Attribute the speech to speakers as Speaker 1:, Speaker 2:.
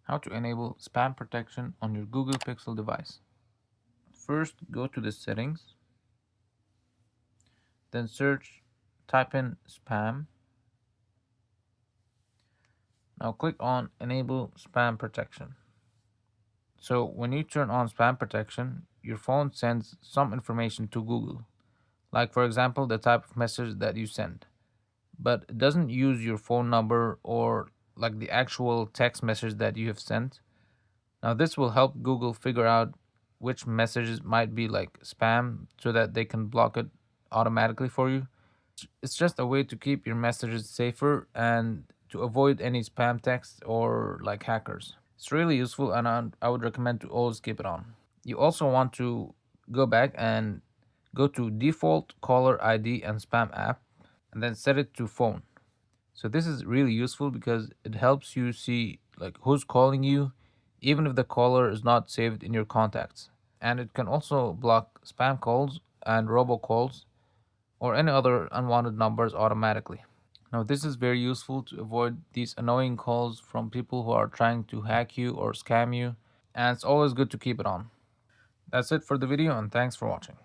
Speaker 1: How to enable spam protection on your Google Pixel device. First, go to the settings, then type in spam. Now click on enable spam protection. So when you turn on spam protection, your phone sends some information to Google, like for example the type of message that you send, but it doesn't use your phone number or like the actual text message that you have sent. Now, this will help Google figure out which messages might be like spam so that they can block it automatically for you. It's just a way to keep your messages safer and to avoid any spam texts or like hackers. It's really useful and I would recommend to always keep it on. You also want to go back and go to default caller ID and spam app and then set it to phone. So this is really useful because it helps you see like who's calling you, even if the caller is not saved in your contacts. And it can also block spam calls and robocalls or any other unwanted numbers automatically. Now this is very useful to avoid these annoying calls from people who are trying to hack you or scam you, and it's always good to keep it on. That's it for the video and thanks for watching.